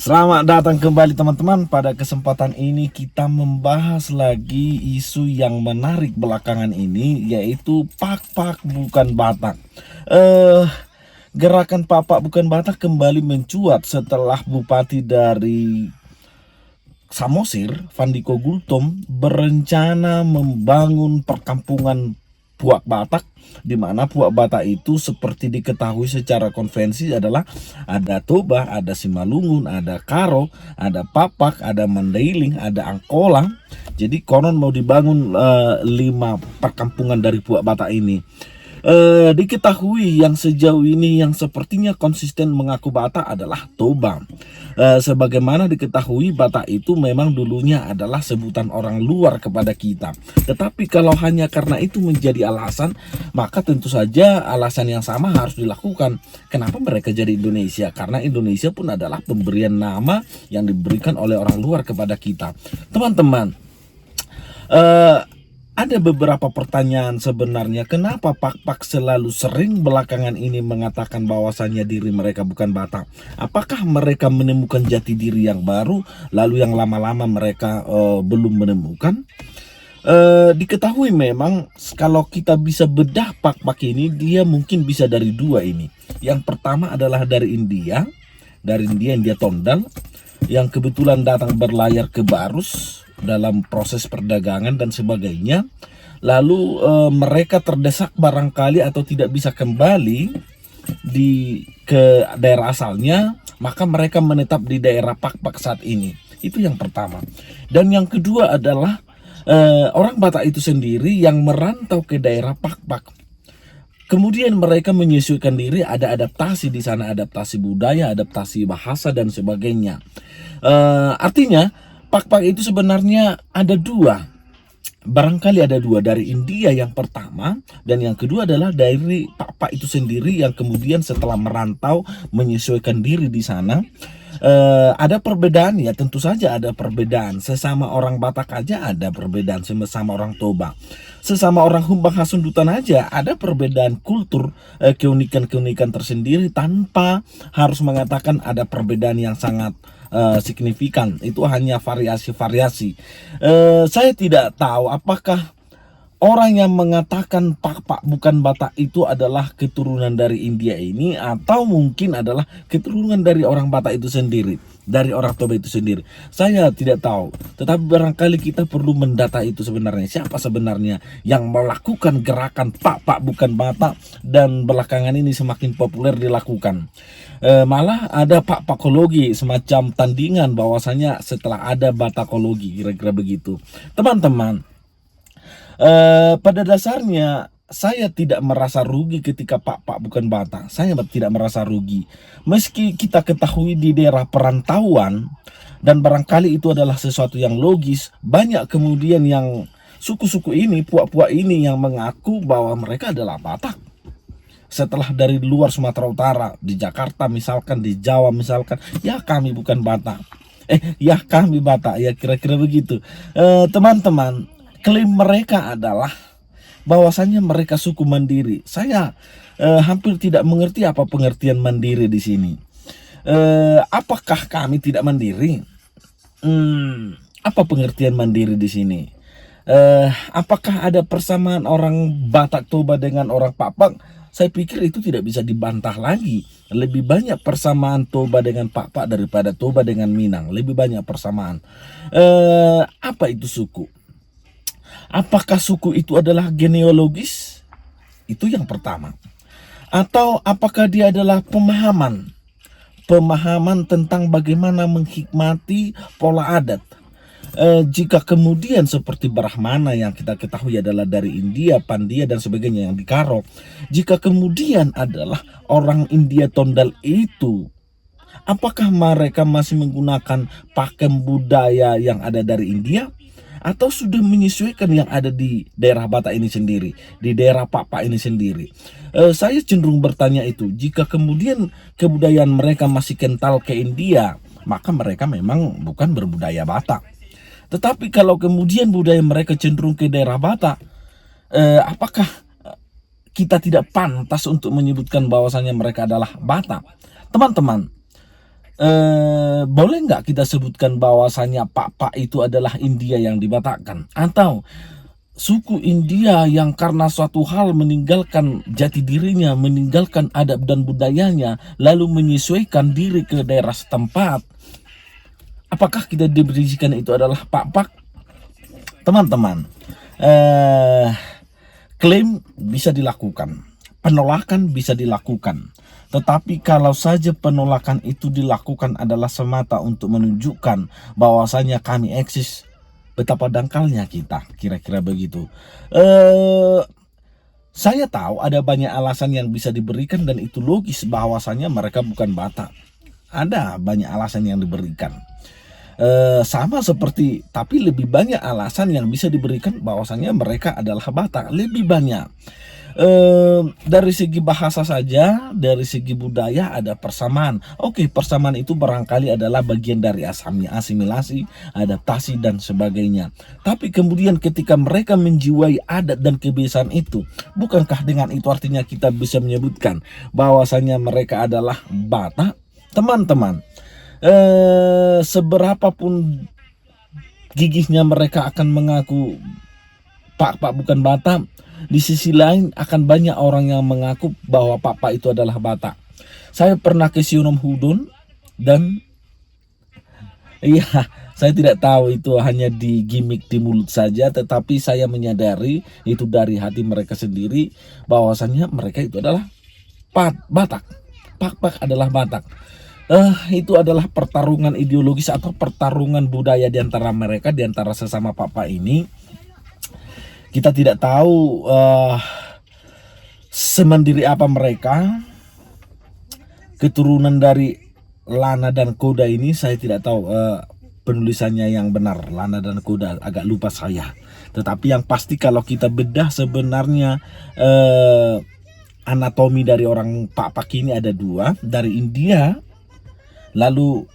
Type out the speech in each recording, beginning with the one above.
Selamat datang kembali teman-teman. Pada kesempatan ini kita membahas lagi isu yang menarik belakangan ini, yaitu Pak bukan Batak. Eh Gerakan Pak bukan Batak kembali mencuat setelah bupati dari Samosir, Vandiko Gultom, berencana membangun perkampungan Puak Batak, di mana Puak Batak itu seperti diketahui secara konvensi adalah ada Toba, ada Simalungun, ada Karo, ada Papak, ada Mandailing, ada Angkola. Jadi konon mau dibangun 5 perkampungan dari Puak Batak ini. Diketahui yang sejauh ini yang sepertinya konsisten mengaku Batak adalah Toba. Sebagaimana diketahui Batak itu memang dulunya adalah sebutan orang luar kepada kita. Tetapi kalau hanya karena itu menjadi alasan, maka tentu saja alasan yang sama harus dilakukan. Kenapa mereka jadi Indonesia? Karena Indonesia pun adalah pemberian nama yang diberikan oleh orang luar kepada kita. Teman-teman, ada beberapa pertanyaan sebenarnya, kenapa Pak selalu sering belakangan ini mengatakan bahwasannya diri mereka bukan Batak? Apakah mereka menemukan jati diri yang baru, lalu yang lama-lama mereka belum menemukan? Diketahui memang kalau kita bisa bedah Pak ini, dia mungkin bisa dari dua ini. Yang pertama adalah dari India Tondal, yang kebetulan datang berlayar ke Barus dalam proses perdagangan dan sebagainya. Lalu mereka terdesak barangkali atau tidak bisa kembali ke daerah asalnya, maka mereka menetap di daerah Pak saat ini. Itu yang pertama. Dan yang kedua adalah orang Batak itu sendiri yang merantau ke daerah Pak. Kemudian mereka menyesuaikan diri, ada adaptasi di sana, adaptasi budaya, adaptasi bahasa dan sebagainya. Artinya Pak itu sebenarnya ada dua, barangkali ada dua, dari India yang pertama, dan yang kedua adalah dari Pak itu sendiri yang kemudian setelah merantau menyesuaikan diri di sana. Ada perbedaan ya, tentu saja ada perbedaan. Sesama orang Batak aja ada perbedaan, sesama orang Toba, sesama orang Humbang Hasundutan aja ada perbedaan kultur, keunikan-keunikan tersendiri tanpa harus mengatakan ada perbedaan yang sangat signifikan. Itu hanya variasi-variasi. Saya tidak tahu apakah orang yang mengatakan Pak bukan Batak itu adalah keturunan dari India ini, atau mungkin adalah keturunan dari orang Batak itu sendiri, dari orang Toba itu sendiri. Saya tidak tahu, tetapi barangkali kita perlu mendata itu sebenarnya. Siapa sebenarnya yang melakukan gerakan Pak bukan Batak, dan belakangan ini semakin populer dilakukan. Malah ada Pakologi, semacam tandingan bahwasanya setelah ada Batakologi, kira-kira begitu. Teman-teman, pada dasarnya saya tidak merasa rugi ketika Pak bukan Batak. Saya tidak merasa rugi. Meski kita ketahui di daerah perantauan, dan barangkali itu adalah sesuatu yang logis, banyak kemudian yang suku-suku ini, Puak ini yang mengaku bahwa mereka adalah Batak. Setelah dari luar Sumatera Utara, di Jakarta misalkan, di Jawa misalkan, ya kami bukan Batak. Ya kami Batak, ya kira-kira begitu. Teman-teman, klaim mereka adalah bahwasannya mereka suku mandiri. Saya hampir tidak mengerti apa pengertian mandiri di sini. Apakah kami tidak mandiri? Apa pengertian mandiri di sini? Apakah ada persamaan orang Batak Toba dengan orang Pak? Saya pikir itu tidak bisa dibantah lagi. Lebih banyak persamaan Toba dengan Pak daripada Toba dengan Minang. Lebih banyak persamaan. Apa itu suku? Apakah suku itu adalah genealogis? Itu yang pertama. Atau apakah dia adalah pemahaman tentang bagaimana menghikmati pola adat? Jika kemudian seperti Brahmana yang kita ketahui adalah dari India, Pandia dan sebagainya yang di Karo, jika kemudian adalah orang India Tondal itu, apakah mereka masih menggunakan pakem budaya yang ada dari India, atau sudah menyesuaikan yang ada di daerah Batak ini sendiri, di daerah Pak ini sendiri? Saya cenderung bertanya itu. Jika kemudian kebudayaan mereka masih kental ke India, maka mereka memang bukan berbudaya Batak. Tetapi kalau kemudian budaya mereka cenderung ke daerah Batak, apakah kita tidak pantas untuk menyebutkan bahwasannya mereka adalah Batak? Teman-teman, boleh nggak kita sebutkan bahwasannya Pak itu adalah India yang dibatakkan, atau suku India yang karena suatu hal meninggalkan jati dirinya, meninggalkan adab dan budayanya, lalu menyesuaikan diri ke daerah setempat? Apakah kita definisikan itu adalah Pak? Teman-teman, klaim bisa dilakukan, penolakan bisa dilakukan, tetapi kalau saja penolakan itu dilakukan adalah semata untuk menunjukkan bahwasanya kami eksis, betapa dangkalnya kita, kira-kira begitu. Saya tahu ada banyak alasan yang bisa diberikan dan itu logis bahwasanya mereka bukan Batak. Ada banyak alasan yang diberikan. Sama seperti, tapi lebih banyak alasan yang bisa diberikan bahwasanya mereka adalah Batak, lebih banyak. Dari segi bahasa saja, dari segi budaya ada persamaan. Oke, persamaan itu barangkali adalah bagian dari asimilasi, adaptasi dan sebagainya. Tapi kemudian ketika mereka menjiwai adat dan kebiasaan itu, bukankah dengan itu artinya kita bisa menyebutkan bahwasanya mereka adalah Batak? Teman-teman, seberapapun gigihnya mereka akan mengaku Pak bukan Batak, di sisi lain akan banyak orang yang mengaku bahwa Pak itu adalah Batak. Saya pernah ke Sionom Hudon dan iya, saya tidak tahu itu hanya di gimmick di mulut saja, tetapi saya menyadari itu dari hati mereka sendiri bahwasannya mereka itu adalah Batak. Pak adalah Batak. Itu adalah pertarungan ideologis atau pertarungan budaya di antara mereka, di antara sesama Pak ini. Kita tidak tahu semandiri apa mereka. Keturunan dari Lana dan Koda ini saya tidak tahu penulisannya yang benar, Lana dan Koda, agak lupa saya. Tetapi yang pasti kalau kita bedah sebenarnya anatomi dari orang Pak ini ada dua, dari India lalu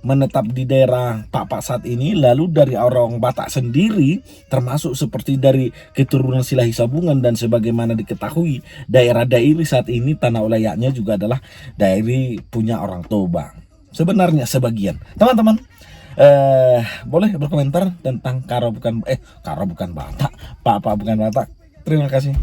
menetap di daerah Pak saat ini, lalu dari orang Batak sendiri, termasuk seperti dari keturunan Silahi Sabungan, dan sebagaimana diketahui daerah Dairi saat ini tanah wilayahnya juga adalah Dairi punya orang Toba. Sebenarnya sebagian. Teman-teman, boleh berkomentar tentang Karo bukan Batak, Pak bukan Batak. Terima kasih.